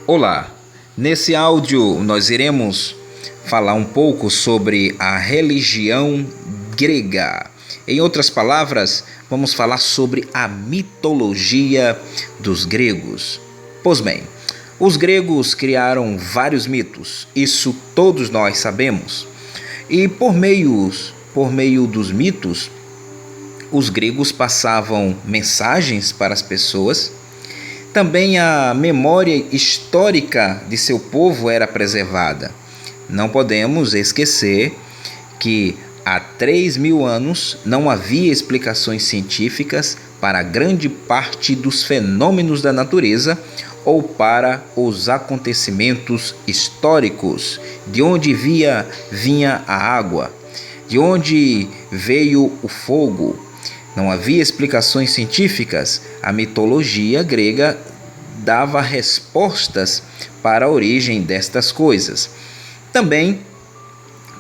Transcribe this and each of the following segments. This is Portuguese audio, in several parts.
Olá, nesse áudio nós iremos falar um pouco sobre a religião grega. Em outras palavras, vamos falar sobre a mitologia dos gregos. Pois bem, os gregos criaram vários mitos, isso todos nós sabemos. E por meio dos mitos, os gregos passavam mensagens para as pessoas. Também a memória histórica de seu povo era preservada. Não podemos esquecer que há 3.000 anos não havia explicações científicas para grande parte dos fenômenos da natureza ou para os acontecimentos históricos, de onde vinha a água, de onde veio o fogo. Não havia explicações científicas. A mitologia grega dava respostas para a origem destas coisas. Também,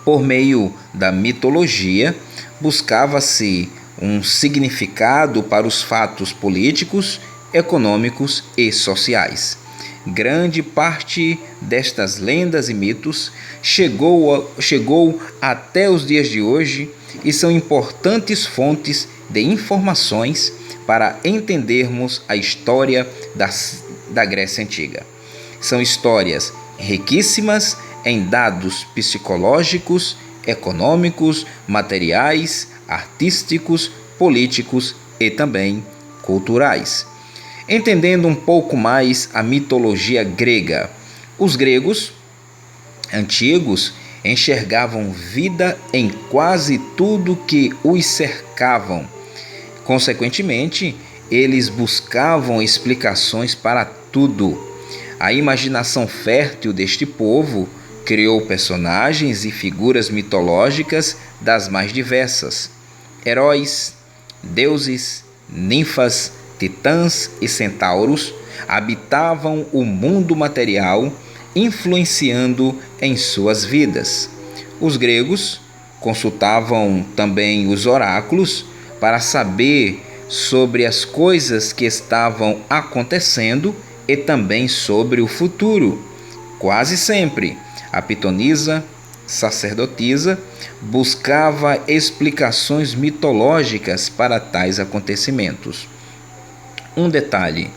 por meio da mitologia, buscava-se um significado para os fatos políticos, econômicos e sociais. Grande parte destas lendas e mitos chegou até os dias de hoje e são importantes fontes de informações para entendermos a história da Grécia Antiga. São histórias riquíssimas em dados psicológicos, econômicos, materiais, artísticos, políticos e também culturais. Entendendo um pouco mais a mitologia grega, os gregos antigos enxergavam vida em quase tudo que os cercavam. Consequentemente, eles buscavam explicações para tudo. A imaginação fértil deste povo criou personagens e figuras mitológicas das mais diversas. Heróis, deuses, ninfas, titãs e centauros habitavam o mundo material, influenciando em suas vidas. Os gregos consultavam também os oráculos para saber sobre as coisas que estavam acontecendo e também sobre o futuro. Quase sempre, a pitonisa, sacerdotisa, buscava explicações mitológicas para tais acontecimentos. Um detalhe: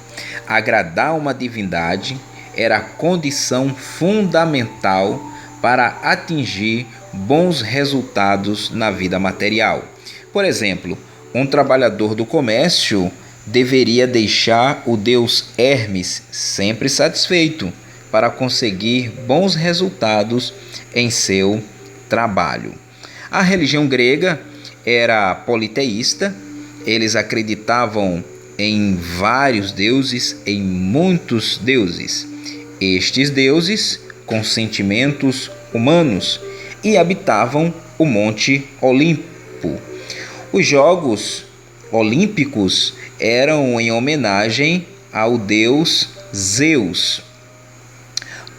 agradar uma divindade era a condição fundamental para atingir bons resultados na vida material. Por exemplo, um trabalhador do comércio deveria deixar o deus Hermes sempre satisfeito para conseguir bons resultados em seu trabalho. A religião grega era politeísta, eles acreditavam em vários deuses, em muitos deuses. Estes deuses com sentimentos humanos e habitavam o Monte Olimpo. Os Jogos Olímpicos eram em homenagem ao deus Zeus.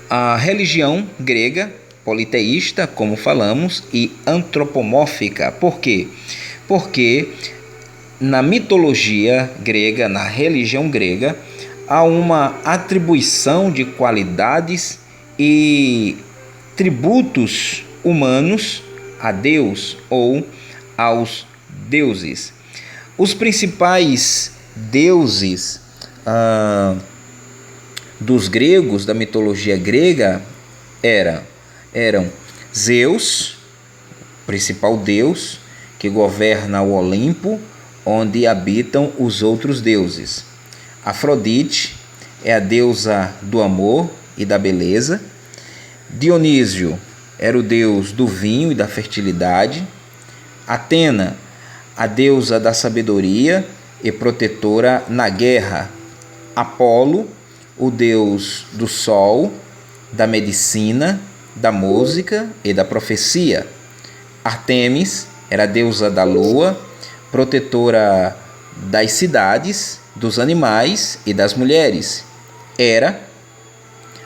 A religião grega, politeísta, como falamos, e antropomórfica. Por quê? Porque na mitologia grega, na religião grega, há uma atribuição de qualidades e tributos humanos a Deus ou aos deuses. Os principais deuses dos gregos, da mitologia grega, eram Zeus, principal deus, que governa o Olimpo, onde habitam os outros deuses. Afrodite é a deusa do amor e da beleza. Dionísio era o deus do vinho e da fertilidade. Atena, a deusa da sabedoria e protetora na guerra. Apolo, o deus do sol, da medicina, da música e da profecia. Ártemis era a deusa da lua, protetora das cidades, dos animais e das mulheres. Hera,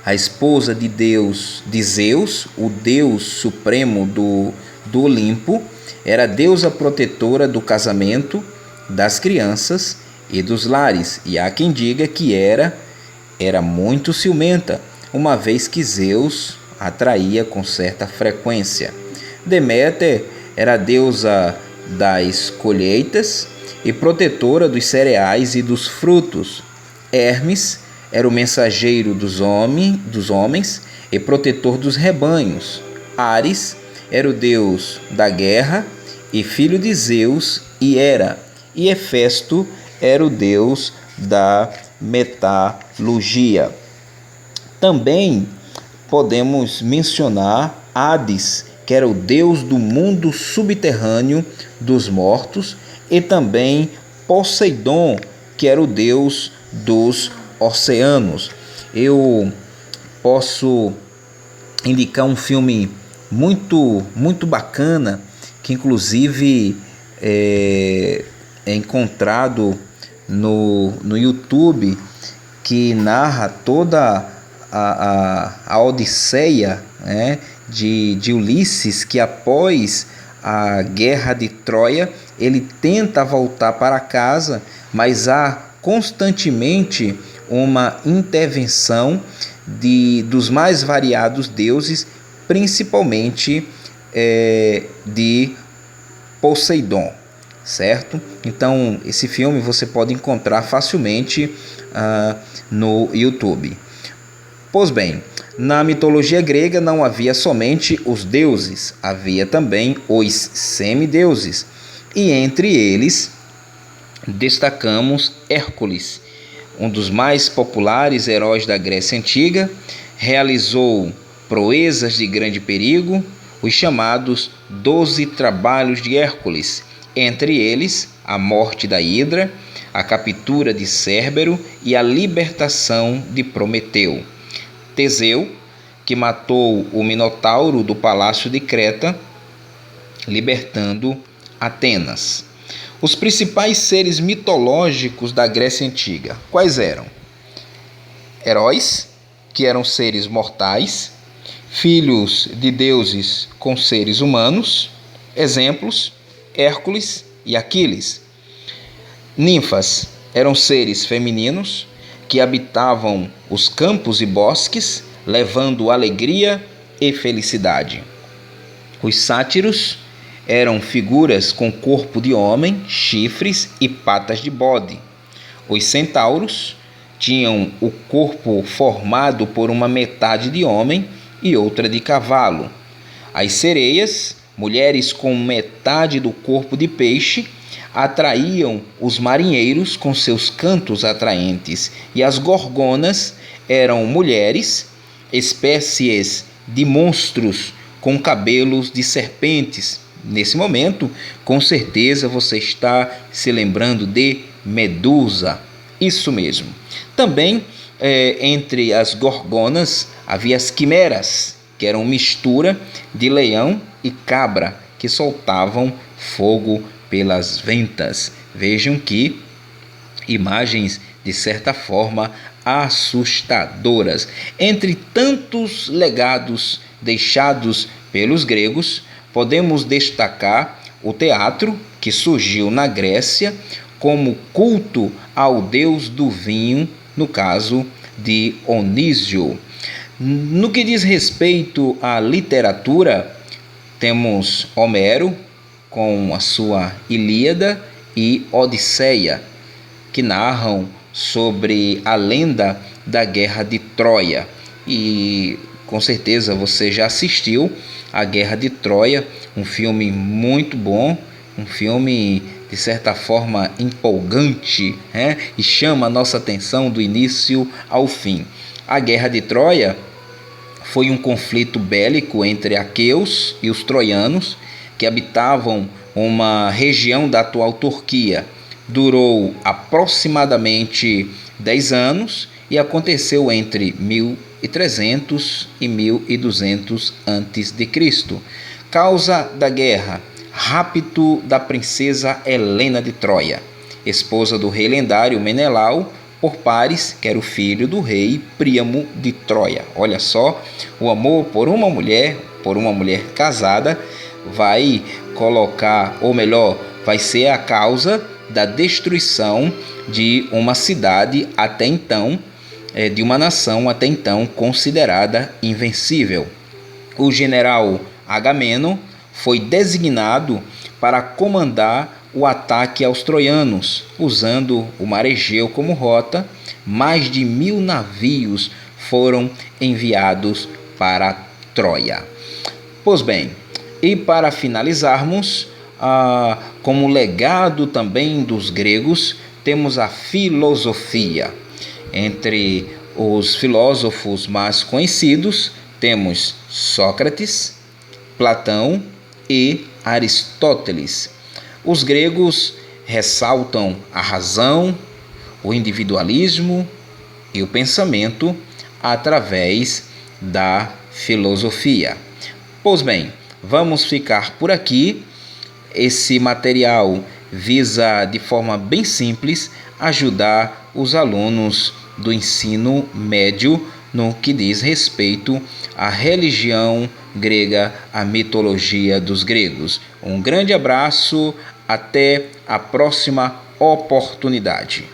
a esposa de Zeus, o deus supremo do Olimpo, era a deusa protetora do casamento, das crianças e dos lares. E há quem diga que era muito ciumenta, uma vez que Zeus atraía com certa frequência. Deméter era a deusa das colheitas e protetora dos cereais e dos frutos. Hermes era o mensageiro dos homens e protetor dos rebanhos. Ares era o deus da guerra e filho de Zeus e Hera. E Hefesto era o deus da metalurgia. Também podemos mencionar Hades, que era o deus do mundo subterrâneo dos mortos, e também Poseidon, que era o deus dos oceanos. Eu posso indicar um filme muito bacana, que inclusive é encontrado no YouTube, que narra toda a odisseia, né, de Ulisses, que após a guerra de Troia, ele tenta voltar para casa, mas há constantemente uma intervenção dos mais variados deuses, principalmente de Poseidon, certo? Então, esse filme você pode encontrar facilmente no YouTube. Pois bem, na mitologia grega não havia somente os deuses, havia também os semideuses, e entre eles destacamos Hércules, um dos mais populares heróis da Grécia Antiga. Realizou proezas de grande perigo, os chamados 12 trabalhos de Hércules, entre eles a morte da Hidra, a captura de Cérbero e a libertação de Prometeu. Teseu, que matou o Minotauro do palácio de Creta, libertando Atenas. Os principais seres mitológicos da Grécia Antiga, quais eram? Heróis, que eram seres mortais, filhos de deuses com seres humanos. Exemplos: Hércules e Aquiles. Ninfas eram seres femininos que habitavam os campos e bosques, levando alegria e felicidade. Os sátiros eram figuras com corpo de homem, chifres e patas de bode. Os centauros tinham o corpo formado por uma metade de homem e outra de cavalo. As sereias, mulheres com metade do corpo de peixe, atraíam os marinheiros com seus cantos atraentes, e as gorgonas eram mulheres, espécies de monstros com cabelos de serpentes. Nesse momento, com certeza você está se lembrando de Medusa. Isso mesmo. Também entre as gorgonas havia as quimeras, que eram mistura de leão e cabra, que soltavam fogo pelas ventas. Vejam que imagens, de certa forma, assustadoras. Entre tantos legados deixados pelos gregos, podemos destacar o teatro, que surgiu na Grécia como culto ao deus do vinho, no caso de Onísio. No que diz respeito à literatura, temos Homero com a sua Ilíada e Odisseia, que narram sobre a lenda da Guerra de Troia. E com certeza você já assistiu a Guerra de Troia, um filme muito bom, um filme de certa forma empolgante, e chama a nossa atenção do início ao fim. A Guerra de Troia foi um conflito bélico entre aqueus e os troianos, que habitavam uma região da atual Turquia. Durou aproximadamente 10 anos e aconteceu entre 1300 e 1200 a.C. Causa da guerra: rapto da princesa Helena de Troia, esposa do rei lendário Menelau, por Paris, que era o filho do rei Príamo de Troia. Olha só, o amor por uma mulher casada, vai colocar, ou melhor, vai ser a causa da destruição de uma cidade até então de uma nação até então considerada invencível. O general Agamemnon foi designado para comandar o ataque aos troianos, usando o mar Egeu como rota. Mais de 1.000 navios foram enviados para Troia. Pois bem, e para finalizarmos, como legado também dos gregos, temos a filosofia. Entre os filósofos mais conhecidos, temos Sócrates, Platão e Aristóteles. Os gregos ressaltam a razão, o individualismo e o pensamento através da filosofia. Pois bem, vamos ficar por aqui. Esse material visa, de forma bem simples, ajudar os alunos do ensino médio no que diz respeito à religião grega, à mitologia dos gregos. Um grande abraço, até a próxima oportunidade.